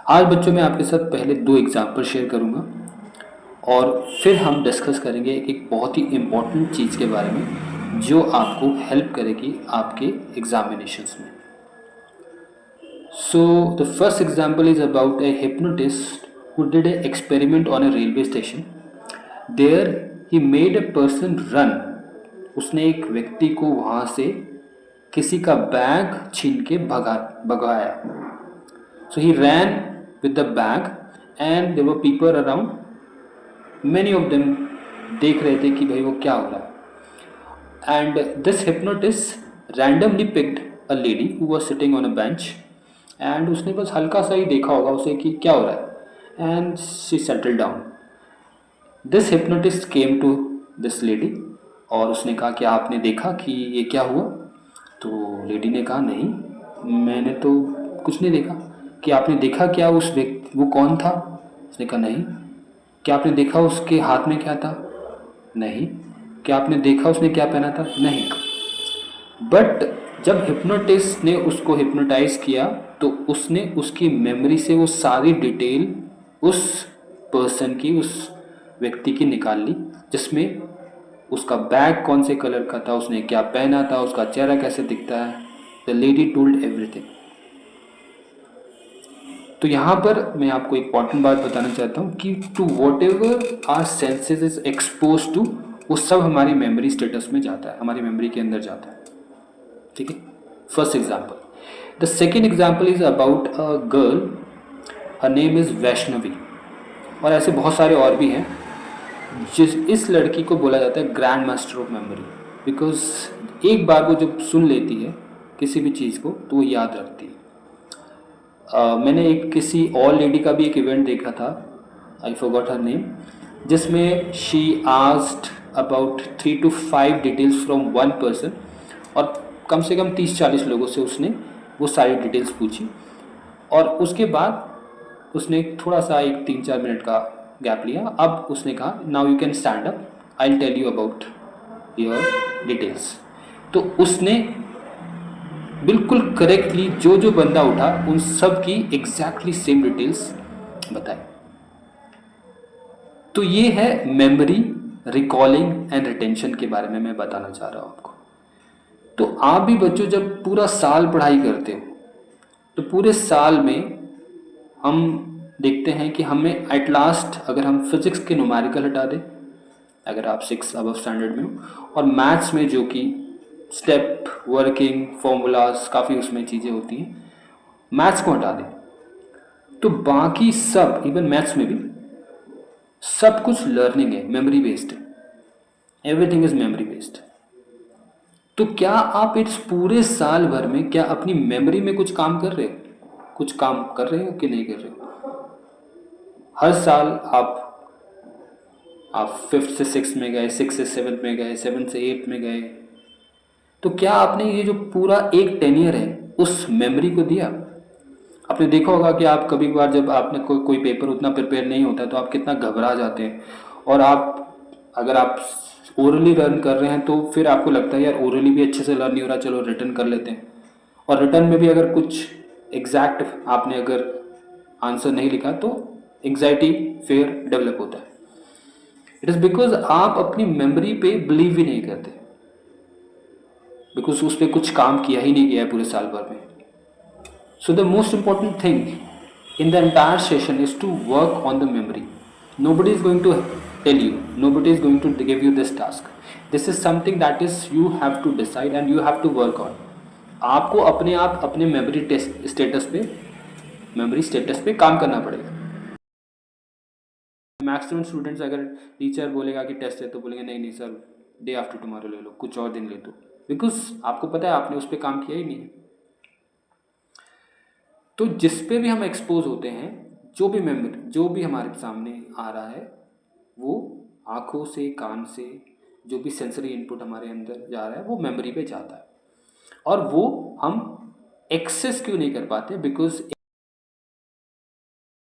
आज बच्चों मैं आपके साथ पहले 2 एग्जाम्पल शेयर करूंगा और फिर हम डिस्कस करेंगे एक बहुत ही इम्पोर्टेंट चीज़ के बारे में जो आपको हेल्प करेगी आपके एग्जामिनेशंस में। So the first example is about A hypnotist who did an experiment on a railway station. There he made a person run. उसने एक व्यक्ति को वहाँ से किसी का बैग छीन के भगाया। So he ran with the bag and there were people around. Many of them देख रहे थे कि भाई वो क्या हो रहा है। And this hypnotist randomly picked a lady who was sitting on a bench and उसने बस हल्का सा ही देखा होगा उसे कि क्या हो रहा है and she settled down. This hypnotist came to this lady और उसने कहा कि आपने देखा कि ये क्या हुआ? तो लेडी ने कहा नहीं, मैंने तो कुछ नहीं देखा। कि आपने देखा क्या उस व्यक्ति वो कौन था? उसने कहा नहीं। क्या आपने देखा उसके हाथ में क्या था? नहीं। क्या आपने देखा उसने क्या पहना था? नहीं। बट जब हिप्नोटिस्ट ने उसको हिप्नोटाइज किया तो उसने उसकी मेमोरी से वो सारी डिटेल उस पर्सन की, उस व्यक्ति की निकाल ली, जिसमें उसका बैग कौन से कलर का था, उसने क्या पहना था, उसका चेहरा कैसे दिखता है। The lady told everything. तो यहाँ पर मैं आपको इम्पॉर्टेंट बात बताना चाहता हूँ कि to whatever are senses is expose to, वो सब हमारी मेमोरी स्टेटस में जाता है, हमारी मेमोरी के अंदर जाता है। ठीक है, first example. The second example is about a girl, her name is Vaishnavi. और ऐसे बहुत सारे और भी हैं। इस लड़की को बोला जाता है grand master of memory, because एक बार वो जब सुन लेती है किसी भी चीज़ को तो वो याद रखती है। मैंने एक किसी ऑल लेडी का भी एक इवेंट देखा था, आई फॉरगॉट हर नेम, जिसमें she asked about 3 to 5 details from one person और कम से कम 30-40 लोगों से उसने वो सारी डिटेल्स पूछी। और उसके बाद उसने थोड़ा सा एक 3-4 मिनट का गैप लिया। अब उसने कहा now you can stand up, I will tell you about your details. तो उसने बिल्कुल करेक्टली जो जो बंदा उठा उन सब की एग्जैक्टली सेम डिटेल्स बताई। तो ये है मेमोरी, रिकॉलिंग एंड रिटेंशन के बारे में मैं बताना चाह रहा हूँ आपको। तो आप भी बच्चों जब पूरा साल पढ़ाई करते हो तो पूरे साल में हम देखते हैं कि हमें एट लास्ट अगर हम फिजिक्स के न्यूमेरिकल हटा दें, अगर आप 6 अबव स्टैंडर्ड में हो, और मैथ्स में जो कि स्टेप, वर्किंग, फॉर्मूलाज, काफ़ी उसमें चीज़ें होती हैं, मैथ्स को हटा दें तो बाकी सब, इवन मैथ्स में भी सब कुछ लर्निंग है, मेमोरी बेस्ड है, एवरीथिंग इज मेमोरी बेस्ड। तो क्या आप इस पूरे साल भर में क्या अपनी मेमोरी में कुछ काम कर रहे हो? कुछ काम कर रहे हो कि नहीं कर रहे हो? हर साल आप 5th से 6th में गए, 6th से 7th में गए, 7th से 8th में गए, तो क्या आपने ये जो पूरा एक टेनियर है उस मेमोरी को दिया? आपने देखा होगा कि आप कभी कभार जब आपने कोई पेपर उतना प्रिपेयर नहीं होता तो आप कितना घबरा जाते हैं। और आप अगर आप ओरली लर्न कर रहे हैं तो फिर आपको लगता है यार ओरली भी अच्छे से लर्न नहीं हो रहा, चलो रिटर्न कर लेते हैं। और रिटर्न में भी अगर कुछ एग्जैक्ट आपने अगर आंसर नहीं लिखा तो एग्जाइटी, फेयर डेवलप होता है। इट इज़ बिकॉज आप अपनी मेमोरी पे बिलीव ही नहीं करते, बिकॉज उस पर कुछ काम किया ही नहीं गया है पूरे साल भर में। So the most important thing in the entire session is to work on the memory. Nobody is going to tell you, nobody is going to give you this task. This is something that is you have to decide and you have to work on. आपको अपने आप अपने memory status पे काम करना पड़ेगा। Maximum students अगर teacher बोलेगा कि टेस्ट है तो बोलेंगे नहीं नहीं सर, डे आफ्टर टुमारो ले लो, कुछ और दिन ले दो, बिकॉज आपको पता है आपने उस पर काम किया ही नहीं है। तो जिस पे भी हम एक्सपोज होते हैं, जो भी मेमोरी, जो भी हमारे सामने आ रहा है, वो आँखों से, कान से, जो भी सेंसरी इनपुट हमारे अंदर जा रहा है वो मेमोरी पे जाता है। और वो हम एक्सेस क्यों नहीं कर पाते? बिकॉज